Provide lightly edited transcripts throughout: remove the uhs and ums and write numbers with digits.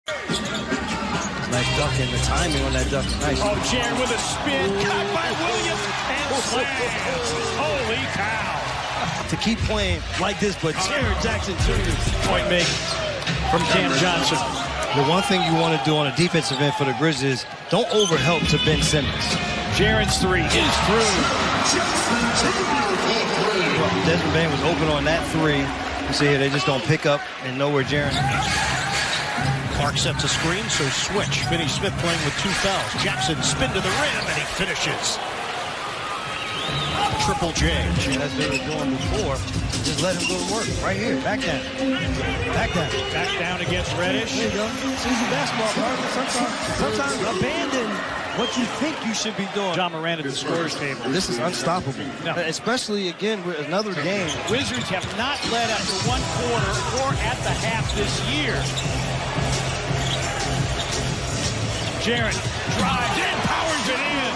Nice duck and the timing on that duck. Nice. Oh, Jaren with a spin, caught by Williams, and slams. Holy cow. To keep playing like this, but Jaren Jackson Jr. Point made from Cam Johnson. The one thing you want to do on a defensive end for the Grizzlies is don't overhelp to Ben Simmons. Jaren's three is through. Desmond Bain was open on that three. You see here, they just don't pick up and know where Jaren. Clark sets a screen, so switch. Finney Smith playing with 2 fouls. Jackson spin to the rim, and he finishes. Triple J. As they were doing before, just let him go to work. Right here, back down. Back down. Back down against Reddish. There you go. It's easy basketball, partner. Sometimes abandon what you think you should be doing. John Moran at the scorer's table. This is unstoppable. No. Especially, again, with another game. Wizards have not led after 1 quarter or at the half this year. Jaren drives in, powers it in.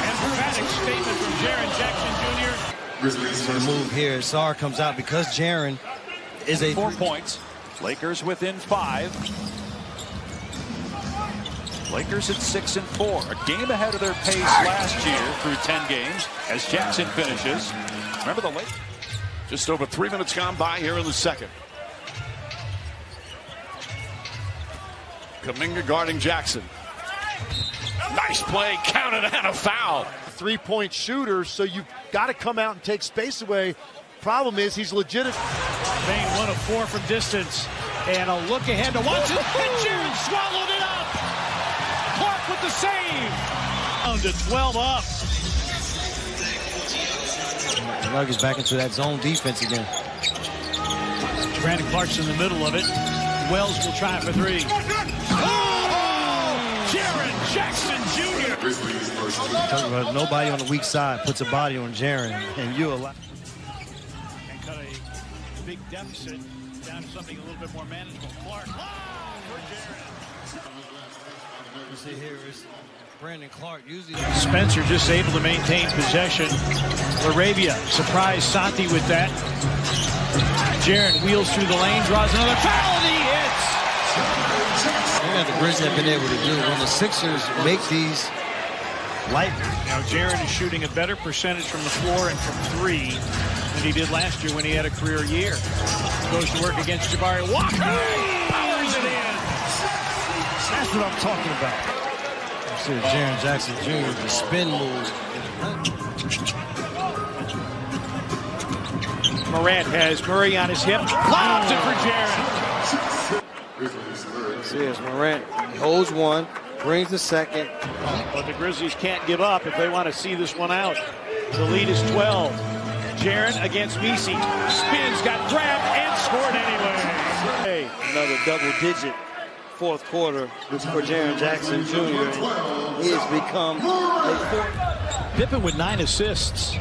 Emphatic statement from Jaren Jackson Jr. The move here, Sar comes out because Jaren is a 4 points. Lakers within 5. Lakers at 6 and 4. A game ahead of their pace last year through 10 games as Jackson finishes. Remember the Lakers? Just over 3 minutes gone by here in the second. Kuminga guarding Jackson. Nice play, counted and a foul. Three-point shooter, so you've got to come out and take space away. Problem is, he's legitimate. Bain 1 of 4 from distance. And a look ahead to Watson. And Jaren swallowed it up. Clark with the save. Down to 12 up. The Nuggets back into that zone defense again. Brandon Clark's in the middle of it. Wells will try it for 3. Jaren Jackson Jr. Talking about nobody on the weak side puts a body on Jaren, and you allow. And cut a big deficit down to something a little bit more manageable. Clark for Jaren. You see here is Brandon Clark usually. Spencer just able to maintain possession. Laravia surprised Santi with that. Jaren wheels through the lane, draws another foul, and he hits. The Grizzlies have been able to do when the Sixers make these light. Now Jaren is shooting a better percentage from the floor and from 3 than he did last year when he had a career year. Goes to work against Jabari Walker. Powers it in. That's what I'm talking about. You see Jaren Jackson Jr. the spin move. Morant has Murray on his hip. Lobs it for Jaren. See, as Morant holds one, brings the second. But the Grizzlies can't give up if they want to see this one out. The lead is 12. Jaren against Messi. Spins, got grabbed, and scored anyway. Hey, another double-digit fourth quarter for Jaren Jackson Jr. He has become a Pippen with 9 assists.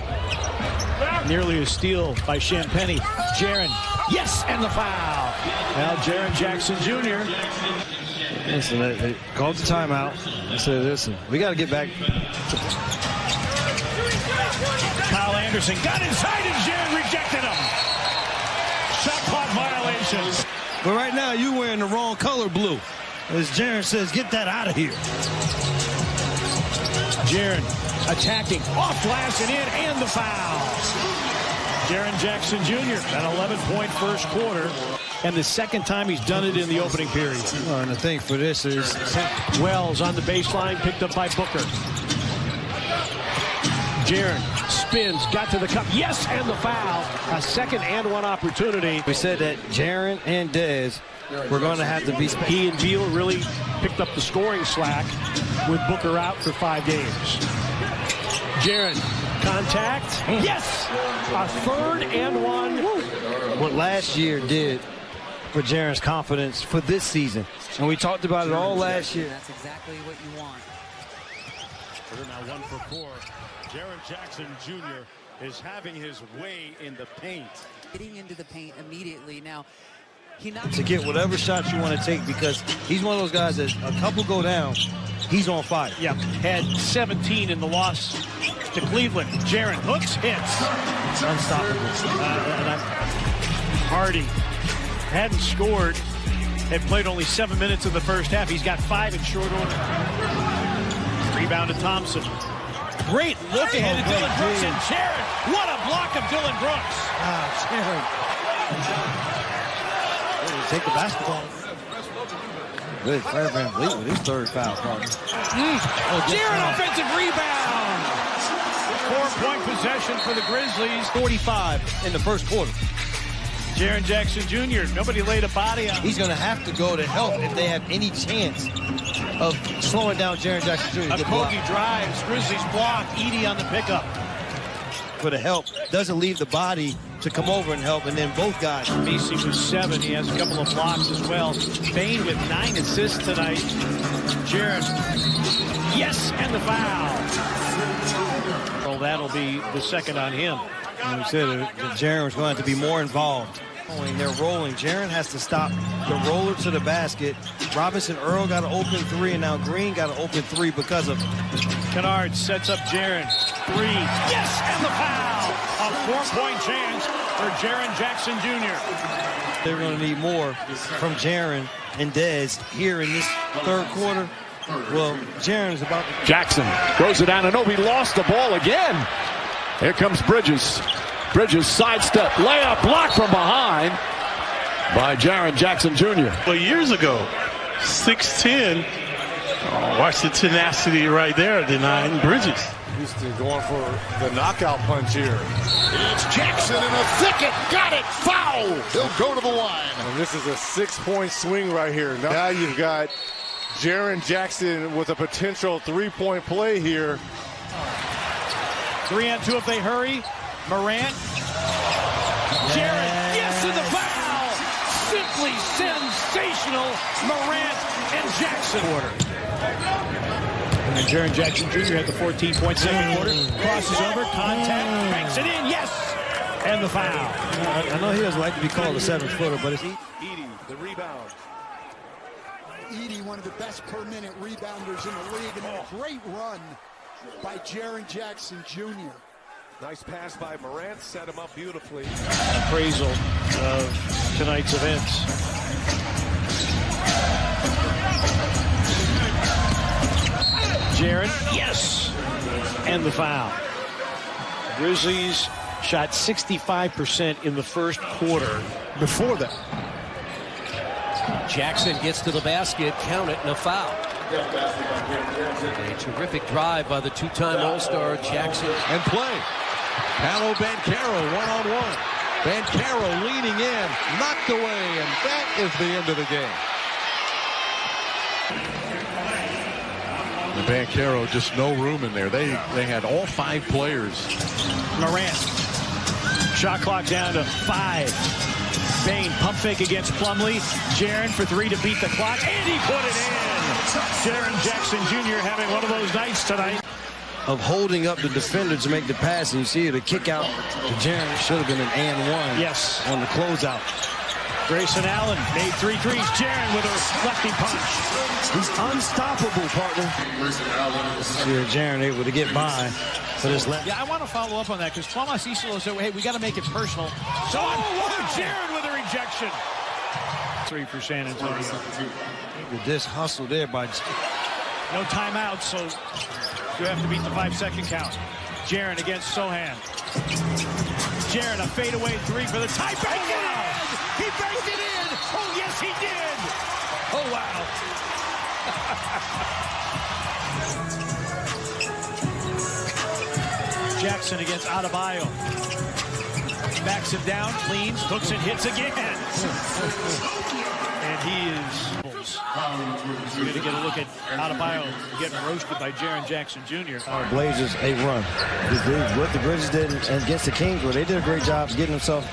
Nearly a steal by Champagnie. Jaren, yes, and the foul. Now Jaren Jackson Jr. Listen, they called the timeout. They said, listen, we got to get back. Kyle Anderson got inside and Jaren rejected him. Shot clock violations. But right now, you're wearing the wrong color blue. As Jaren says, get that out of here. Jaren attacking, off glass and in, and the foul. Jaren Jackson Jr. an 11-point first quarter, and the second time he's done it in the opening period. Well, and the thing for this is Wells on the baseline, picked up by Booker. Jaren spins, got to the cup, yes, and the foul. A second and 1 opportunity. we said that Jaren and Dez were going to have to be. He and Beal really picked up the scoring slack with Booker out for 5 games. Jaren, contact, yes, a 3rd and 1. What last year did for Jaren's confidence for this season, and we talked about it all last year. That's exactly what you want. We're now 1 for 4. Jaren Jackson Jr. is having his way in the paint. Getting into the paint immediately. Now, to get whatever shots you want to take, because he's one of those guys that a couple go down, he's on fire. Yeah, had 17 in the loss to Cleveland. Jaren hooks, hits. Unstoppable. Hardy hadn't scored had played only 7 minutes of the first half. He's got 5 in short order. Rebound to Thompson. Great look ahead to Dylan Brooks and Jaren. What a block of Dylan Brooks. Jaren. Take the basketball. Good Fred VanVleet with his third foul, partner. Jaren offensive rebound. 4-point possession for the Grizzlies. 45 in the first quarter. Jaren Jackson Jr. Nobody laid a body on him. He's going to have to go to help if they have any chance of slowing down Jaren Jackson Jr. Kogi drives. Grizzlies block. Edey on the pickup. For the help. Doesn't leave the body to come over and help, and then both guys. Macy with 7. He has a couple of blocks as well. Bain with 9 assists tonight. Jaren. Yes, and the foul. Well, that'll be the second on him. Like I said, Jaren's going to have to be more involved. They're rolling. Jaren has to stop the roller to the basket. Robinson Earl got an open 3, and now Green got an open 3 because of Kennard sets up Jaren. 3. Yes, and the foul. A 4-point chance for Jaren Jackson Jr. They're going to need more from Jaren and Dez here in this third quarter. Well, Jaren is about to... Jackson throws it down, and Obi lost the ball again. Here comes Bridges. Bridges sidestep, layup, blocked from behind by Jaren Jackson Jr. Well, years ago, 6'10". Oh, watch the tenacity right there, denying Bridges. Houston going for the knockout punch here. It's Jackson in a thicket. Got it. Foul. He'll go to the line. And this is a 6-point swing right here. Now you've got Jaren Jackson with a potential 3-point play here. 3-on-2 if they hurry. Morant. Jaren. Yes, and the foul. Simply sensational. Morant and Jackson. And then Jaren Jackson Jr. had the 14-point second quarter. Crosses over. Contact. Banks it in. Yes. And the foul. I know he doesn't like to be called a 7-footer, but it's Edey, the rebound. Edey, one of the best per-minute rebounders in the league, and a great run by Jaren Jackson Jr. Nice pass by Morant, set him up beautifully. Appraisal of tonight's events. Jaren, yes, and the foul. Grizzlies shot 65% in the first quarter. Before that. Jackson gets to the basket, count it, and a foul. A terrific drive by the two-time All-Star Jackson. And play. Paolo Banchero one-on-one. Banchero leaning in, knocked away, and that is the end of the game. The Banchero, just no room in there. They had all 5 players. Morant. Shot clock down to 5. Bain pump fake against Plumlee. Jaren for 3 to beat the clock, and he put it in. Jaren Jackson Jr. having one of those nights tonight. Of holding up the defender to make the pass, and you see the kick out to Jaren. Should have been an and 1. Yes. On the closeout. Grayson Allen made 3 threes. Jaren with a lefty punch. He's unstoppable, partner. See Jaren able to get by for this left. Yeah, I want to follow up on that because Thomas Isolo said, hey, we got to make it personal. So Jaren with a rejection. 3 for San Antonio. With this hustle there by... No timeout, so you have to beat the 5-second count. Jaren against Sohan. Jaren, a fadeaway 3 for the tie. Banked it in! He banked it in! Oh, yes, he did! Oh, wow. Jackson against Adebayo. Backs him down, cleans, hooks and hits again. And he is... We're going to get a look at Adebayo getting roasted by Jaren Jackson Jr. Blazers a run. What the Grizzlies did against the Kings, where they did a great job getting themselves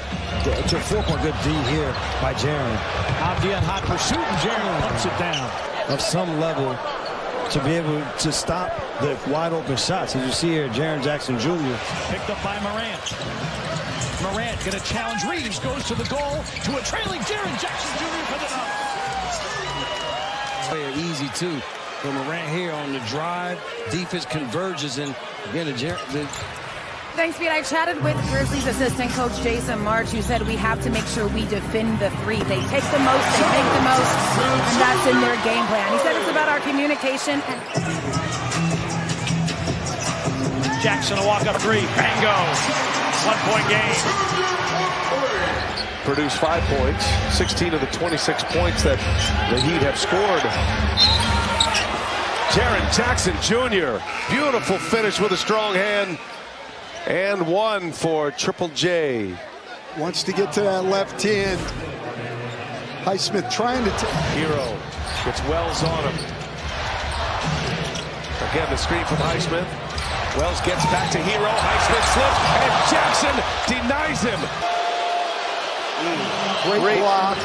to a 4-point good D here by Jaren. Abdi on hot pursuit, and Jaren pumps it down. Of some level to be able to stop the wide open shots. As you see here, Jaren Jackson Jr. Picked up by Morant. Morant going to challenge Reeves, goes to the goal to a trailing Jaren Jackson Jr. for the dunk. Easy too. But Morant here on the drive, defense converges, and again the Thanks, Pete. I chatted with Grizzlies assistant coach Jason March, who said we have to make sure we defend the three. They take the most, they make the most, and that's in their game plan. He said it's about our communication. Jackson, a walk-up three. Bango. 1-point game. Produced 5 points, 16 of the 26 points that the Heat have scored. Jaren Jackson Jr. Beautiful finish with a strong hand. And one for Triple J. Wants to get to that left hand. Highsmith trying to Hero gets Wells on him. Again, the screen from Highsmith. Wells gets back to Hero. Highsmith slips, and Jackson denies him. Great block.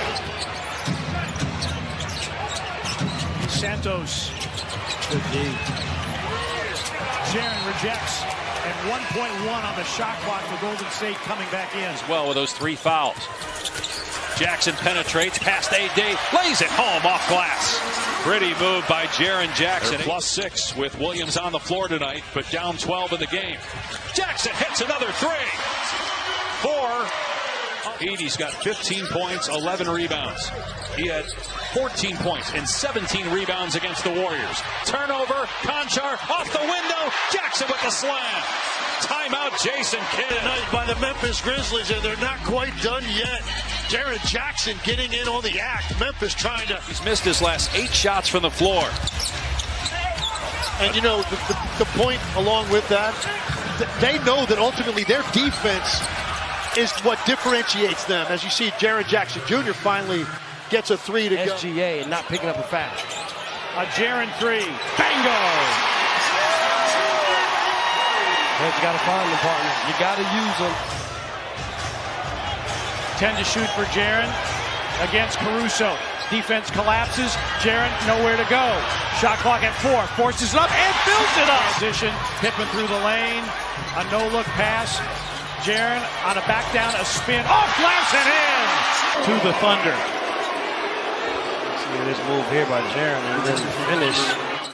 Santos. Good D. Jaren rejects. And 1.1 on the shot clock for Golden State coming back in. As well with those 3 fouls. Jackson penetrates past AD, lays it home off glass. Pretty move by Jaren Jackson. They're +6 with Williams on the floor tonight, but down 12 in the game. Jackson hits another 3. 4. Edey's got 15 points, 11 rebounds. He had 14 points and 17 rebounds against the Warriors. Turnover, Conchar off the window. Jackson with the slam. Timeout, Jason Kidd. Tonight by the Memphis Grizzlies, and they're not quite done yet. Jaren Jackson getting in on the act. Memphis trying to... He's missed his last 8 shots from the floor. And, you know, the point along with that, they know that ultimately their defense is what differentiates them. As you see, Jaren Jackson Jr. finally gets a 3 to go. SGA and not picking up a foul. A Jaren 3. Bango! Well, you got to find them, partner. You got to use them. 10 to shoot for Jaren against Caruso. Defense collapses. Jaren nowhere to go. Shot clock at 4. Forces it up and fills it up. Transition. Pippen through the lane. A no-look pass. Jaren on a back down, a spin. Off glass and in! To the Thunder. See this move here by Jaren and then finish.